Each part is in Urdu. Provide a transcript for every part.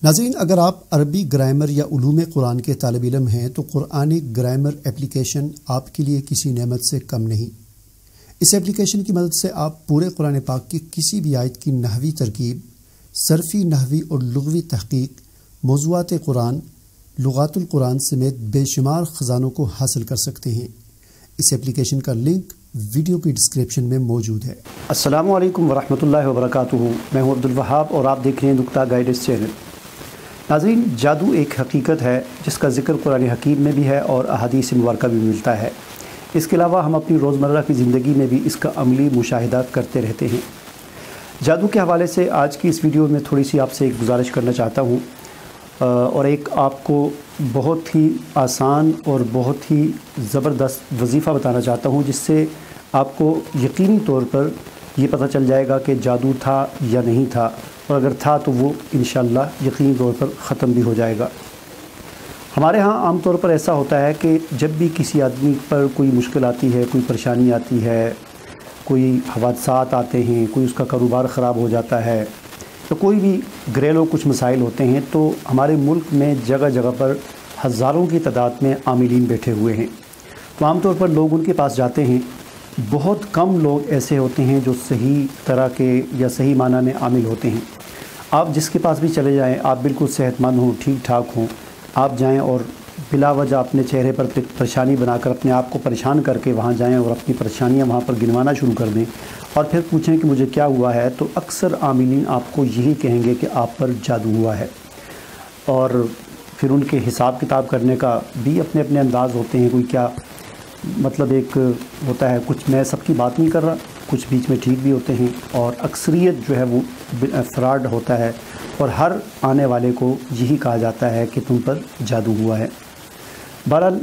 ناظرین، اگر آپ عربی گرامر یا علوم قرآن کے طالب علم ہیں تو قرآنک گرامر اپلیکیشن آپ کے لیے کسی نعمت سے کم نہیں۔ اس اپلیکیشن کی مدد سے آپ پورے قرآن پاک کی کسی بھی آیت کی نحوی ترکیب، صرفی، نحوی اور لغوی تحقیق، موضوعات قرآن، لغات القرآن سمیت بے شمار خزانوں کو حاصل کر سکتے ہیں۔ اس اپلیکیشن کا لنک ویڈیو کی ڈسکرپشن میں موجود ہے۔ السلام علیکم ورحمۃ اللہ وبرکاتہ۔ میں ہوں عبدالوہاب اور آپ دیکھ رہے ہیں نکتہ گائیڈنس چینل۔ ناظرین، جادو ایک حقیقت ہے جس کا ذکر قرآن حکیم میں بھی ہے اور احادیث مبارکہ بھی ملتا ہے۔ اس کے علاوہ ہم اپنی روزمرہ کی زندگی میں بھی اس کا عملی مشاہدات کرتے رہتے ہیں۔ جادو کے حوالے سے آج کی اس ویڈیو میں تھوڑی سی آپ سے ایک گزارش کرنا چاہتا ہوں اور ایک آپ کو بہت ہی آسان اور بہت ہی زبردست وظیفہ بتانا چاہتا ہوں، جس سے آپ کو یقینی طور پر یہ پتہ چل جائے گا کہ جادو تھا یا نہیں تھا، اور اگر تھا تو وہ انشاءاللہ یقینی طور پر ختم بھی ہو جائے گا۔ ہمارے ہاں عام طور پر ایسا ہوتا ہے کہ جب بھی کسی آدمی پر کوئی مشکل آتی ہے، کوئی پریشانی آتی ہے، کوئی حوادثات آتے ہیں، کوئی اس کا کاروبار خراب ہو جاتا ہے، تو کوئی بھی گھریلو کچھ مسائل ہوتے ہیں، تو ہمارے ملک میں جگہ جگہ پر ہزاروں کی تعداد میں عاملین بیٹھے ہوئے ہیں۔ تو عام طور پر لوگ ان کے پاس جاتے ہیں۔ بہت کم لوگ ایسے ہوتے ہیں جو صحیح طرح کے یا صحیح معنی میں عامل ہوتے ہیں۔ آپ جس کے پاس بھی چلے جائیں، آپ بالکل صحت مند ہوں، ٹھیک ٹھاک ہوں، آپ جائیں اور بلا وجہ اپنے چہرے پر پریشانی بنا کر اپنے آپ کو پریشان کر کے وہاں جائیں اور اپنی پریشانیاں وہاں پر گنوانا شروع کر دیں اور پھر پوچھیں کہ مجھے کیا ہوا ہے، تو اکثر عاملین آپ کو یہی کہیں گے کہ آپ پر جادو ہوا ہے۔ اور پھر ان کے حساب کتاب کرنے کا بھی اپنے اپنے انداز ہوتے ہیں۔ کوئی کیا مطلب ایک ہوتا ہے، کچھ میں سب کی بات نہیں کر رہا، کچھ بیچ میں ٹھیک بھی ہوتے ہیں، اور اکثریت جو ہے وہ فراڈ ہوتا ہے، اور ہر آنے والے کو یہی کہا جاتا ہے کہ تم پر جادو ہوا ہے۔ بہرحال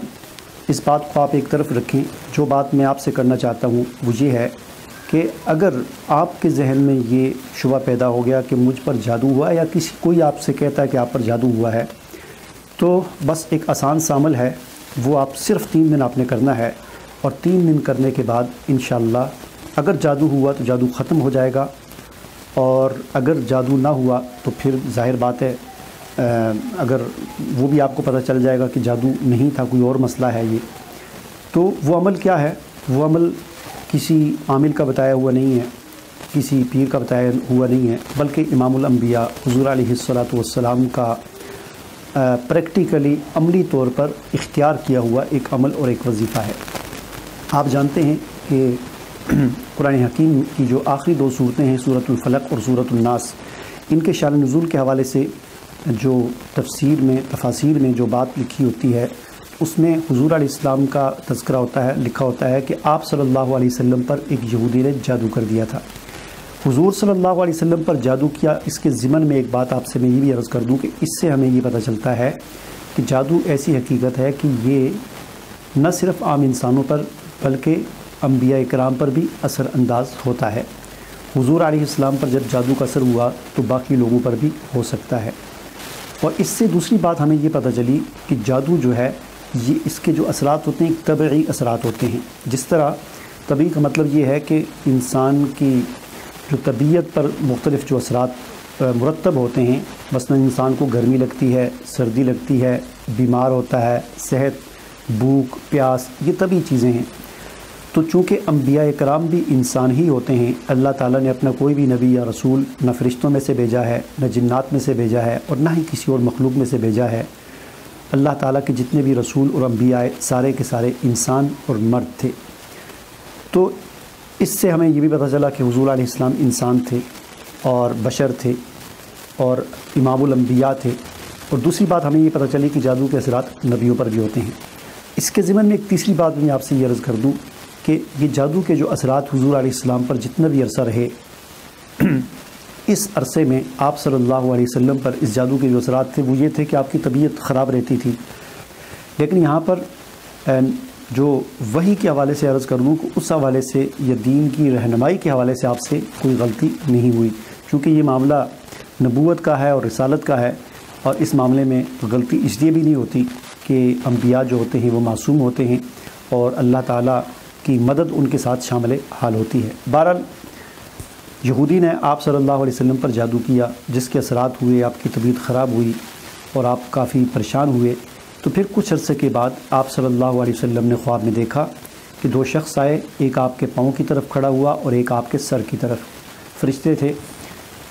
اس بات کو آپ ایک طرف رکھیں۔ جو بات میں آپ سے کرنا چاہتا ہوں وہ یہ ہے کہ اگر آپ کے ذہن میں یہ شبہ پیدا ہو گیا کہ مجھ پر جادو ہوا ہے، یا کوئی آپ سے کہتا ہے کہ آپ پر جادو ہوا ہے، تو بس ایک آسان سا عمل ہے، وہ آپ صرف 3 دن آپ نے کرنا ہے، اور 3 دن کرنے کے بعد انشاءاللہ اگر جادو ہوا تو جادو ختم ہو جائے گا، اور اگر جادو نہ ہوا تو پھر ظاہر بات ہے اگر وہ بھی آپ کو پتہ چل جائے گا کہ جادو نہیں تھا، کوئی اور مسئلہ ہے یہ، تو وہ عمل کیا ہے؟ وہ عمل کسی عامل کا بتایا ہوا نہیں ہے، کسی پیر کا بتایا ہوا نہیں ہے، بلکہ امام الانبیاء حضور علیہ الصلاۃ والسلام کا پریکٹیکلی عملی طور پر اختیار کیا ہوا ایک عمل اور ایک وظیفہ ہے۔ آپ جانتے ہیں کہ قرآن حکیم کی جو آخری 2 صورتیں ہیں، سورۃ الفلق اور سورۃ الناس، ان کے شان نزول کے حوالے سے جو تفاسیر میں جو بات لکھی ہوتی ہے، اس میں حضور علیہ السلام کا تذکرہ ہوتا ہے، لکھا ہوتا ہے کہ آپ صلی اللہ علیہ وسلم پر ایک یہودی نے جادو کر دیا تھا۔ حضور صلی اللہ علیہ وسلم پر جادو کیا، اس کے ضمن میں ایک بات آپ سے میں یہ بھی عرض کر دوں کہ اس سے ہمیں یہ پتہ چلتا ہے کہ جادو ایسی حقیقت ہے کہ یہ نہ صرف عام انسانوں پر بلکہ انبیاء کرام پر بھی اثر انداز ہوتا ہے۔ حضور علیہ السلام پر جب جادو کا اثر ہوا تو باقی لوگوں پر بھی ہو سکتا ہے۔ اور اس سے دوسری بات ہمیں یہ پتہ چلی کہ جادو جو ہے، یہ اس کے جو اثرات ہوتے ہیں طبعی اثرات ہوتے ہیں۔ جس طرح طبعی کا مطلب یہ ہے کہ انسان کی جو طبیعت پر مختلف جو اثرات مرتب ہوتے ہیں، مثلا انسان کو گرمی لگتی ہے، سردی لگتی ہے، بیمار ہوتا ہے، صحت، بھوک، پیاس، یہ طبعی چیزیں ہیں۔ تو چونکہ انبیاء کرام بھی انسان ہی ہوتے ہیں، اللہ تعالیٰ نے اپنا کوئی بھی نبی یا رسول نہ فرشتوں میں سے بھیجا ہے، نہ جنات میں سے بھیجا ہے، اور نہ ہی کسی اور مخلوق میں سے بھیجا ہے۔ اللہ تعالیٰ کے جتنے بھی رسول اور انبیاء سارے کے سارے انسان اور مرد تھے۔ تو اس سے ہمیں یہ بھی پتہ چلا کہ حضور علیہ السلام انسان تھے اور بشر تھے اور امام الانبیاء تھے۔ اور دوسری بات ہمیں یہ پتہ چلی کہ جادو کے اثرات نبیوں پر بھی ہوتے ہیں۔ اس کے ضمن میں ایک تیسری بات میں آپ سے یہ عرض کر دوں کہ یہ جادو کے جو اثرات حضور علیہ السلام پر جتنا بھی عرصہ رہے، اس عرصے میں آپ صلی اللہ علیہ وسلم پر اس جادو کے جو اثرات تھے وہ یہ تھے کہ آپ کی طبیعت خراب رہتی تھی۔ لیکن یہاں پر جو وحی کے حوالے سے عرض کر دوں کہ اس حوالے سے یا دین کی رہنمائی کے حوالے سے آپ سے کوئی غلطی نہیں ہوئی، کیونکہ یہ معاملہ نبوت کا ہے اور رسالت کا ہے، اور اس معاملے میں غلطی اس لیے بھی نہیں ہوتی کہ انبیاء جو ہوتے ہیں وہ معصوم ہوتے ہیں اور اللہ تعالیٰ کی مدد ان کے ساتھ شامل حال ہوتی ہے۔ بہرحال یہودی نے آپ صلی اللہ علیہ وسلم پر جادو کیا، جس کے اثرات ہوئے، آپ کی طبیعت خراب ہوئی اور آپ کافی پریشان ہوئے۔ تو پھر کچھ عرصے کے بعد آپ صلی اللہ علیہ وسلم نے خواب میں دیکھا کہ دو شخص آئے، ایک آپ کے پاؤں کی طرف کھڑا ہوا اور ایک آپ کے سر کی طرف۔ فرشتے تھے،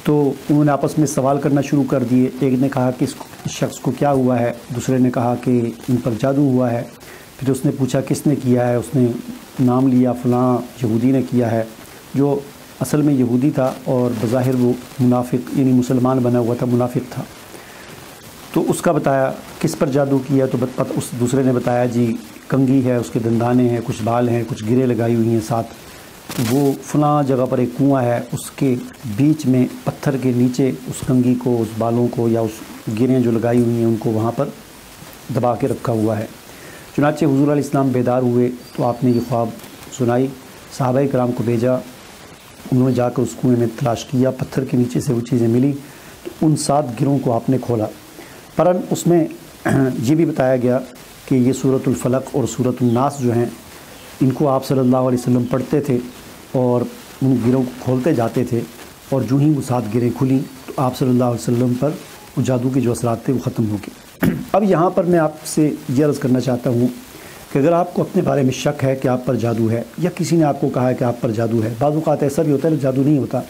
تو انہوں نے آپس میں سوال کرنا شروع کر دیے۔ ایک نے کہا کہ اس شخص کو کیا ہوا ہے، دوسرے نے کہا کہ ان پر جادو ہوا ہے۔ پھر اس نے پوچھا کس نے کیا ہے، اس نے نام لیا، فلاں یہودی نے کیا ہے، جو اصل میں یہودی تھا اور بظاہر وہ منافق یعنی مسلمان بنا ہوا تھا، منافق تھا۔ تو اس کا بتایا کس پر جادو کیا، تو اس دوسرے نے بتایا جی کنگھی ہے، اس کے دندانے ہیں، کچھ بال ہیں، کچھ گرے لگائی ہوئی ہیں ساتھ، وہ فلاں جگہ پر ایک کنواں ہے، اس کے بیچ میں پتھر کے نیچے اس کنگھی کو، اس بالوں کو یا اس گریں جو لگائی ہوئی ہیں ان کو وہاں پر دبا کے رکھا ہوا ہے۔ چنانچہ حضور علیہ السلام بیدار ہوئے تو آپ نے یہ خواب سنائی، صحابہ کرام کو بھیجا، انہوں نے جا کر اس کنویں میں تلاش کیا، پتھر کے نیچے سے وہ چیزیں ملی، تو ان 7 گروں کو آپ نے کھولا۔ پرن اس میں یہ بھی بتایا گیا کہ یہ سورۃ الفلق اور سورۃ الناس جو ہیں ان کو آپ صلی اللہ علیہ وسلم پڑھتے تھے اور ان گروں کو کھولتے جاتے تھے، اور جو ہی وہ 7 گریں کھلیں تو آپ صلی اللہ علیہ وسلم پر وہ جادو کے جو اثرات تھے وہ ختم ہو گئے۔ اب یہاں پر میں آپ سے یہ عرض کرنا چاہتا ہوں کہ اگر آپ کو اپنے بارے میں شک ہے کہ آپ پر جادو ہے، یا کسی نے آپ کو کہا ہے کہ آپ پر جادو ہے، بعض اوقات ایسا بھی ہوتا ہے کہ جادو نہیں ہوتا،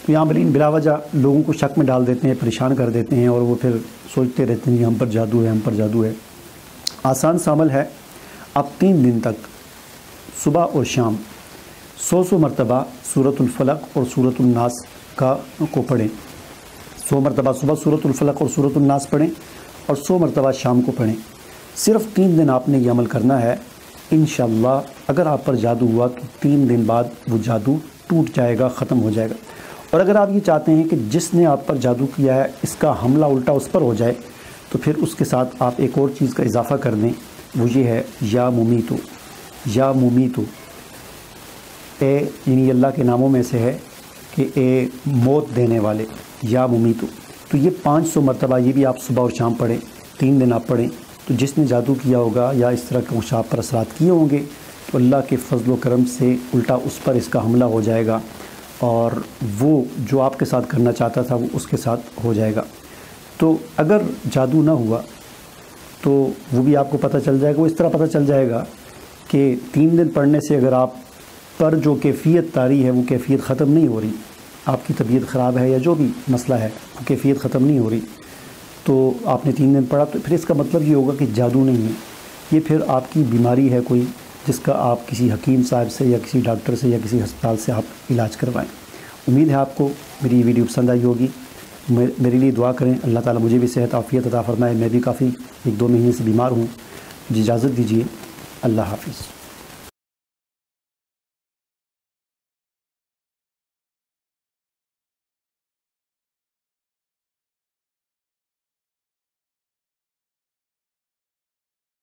تو یہاں بلا وجہ لوگوں کو شک میں ڈال دیتے ہیں، پریشان کر دیتے ہیں، اور وہ پھر سوچتے رہتے ہیں کہ ہم پر جادو ہے، ہم پر جادو ہے۔ آسان سا عمل ہے، آپ 3 دن تک صبح اور شام 100 مرتبہ سورۃ الفلق اور سورۃ الناس کو پڑھیں۔ 100 مرتبہ صبح سورۃ الفلق اور سورۃ الناس پڑھیں اور 100 مرتبہ شام کو پڑھیں۔ صرف 3 دن آپ نے یہ عمل کرنا ہے، انشاءاللہ اگر آپ پر جادو ہوا تو 3 دن بعد وہ جادو ٹوٹ جائے گا، ختم ہو جائے گا۔ اور اگر آپ یہ چاہتے ہیں کہ جس نے آپ پر جادو کیا ہے اس کا حملہ الٹا اس پر ہو جائے، تو پھر اس کے ساتھ آپ ایک اور چیز کا اضافہ کر دیں، وہ یہ ہے یا ممیتو، یا ممیتو، اے یعنی اللہ کے ناموں میں سے ہے کہ اے موت دینے والے، یا ممیتو۔ تو یہ 500 مرتبہ یہ بھی آپ صبح اور شام پڑھیں، 3 دن آپ پڑھیں، تو جس نے جادو کیا ہوگا یا اس طرح کے کچھ آپ پر اثرات کیے ہوں گے تو اللہ کے فضل و کرم سے الٹا اس پر اس کا حملہ ہو جائے گا، اور وہ جو آپ کے ساتھ کرنا چاہتا تھا وہ اس کے ساتھ ہو جائے گا۔ تو اگر جادو نہ ہوا تو وہ بھی آپ کو پتہ چل جائے گا، وہ اس طرح پتہ چل جائے گا کہ 3 دن پڑھنے سے اگر آپ پر جو کیفیت طاری ہے وہ کیفیت ختم نہیں ہو رہی، آپ کی طبیعت خراب ہے یا جو بھی مسئلہ ہے وہ کیفیت ختم نہیں ہو رہی، تو آپ نے 3 دن پڑھا، تو پھر اس کا مطلب یہ ہوگا کہ جادو نہیں ہے، یہ پھر آپ کی بیماری ہے کوئی جس کا آپ کسی حکیم صاحب سے یا کسی ڈاکٹر سے یا کسی ہسپتال سے آپ علاج کروائیں۔ امید ہے آپ کو میری یہ ویڈیو پسند آئی ہوگی، میرے لیے دعا کریں، اللہ تعالیٰ مجھے بھی صحت عافیت عطا فرمائے، میں بھی کافی 1-2 مہینے سے بیمار ہوں، مجھے اجازت دیجیے، اللہ حافظ۔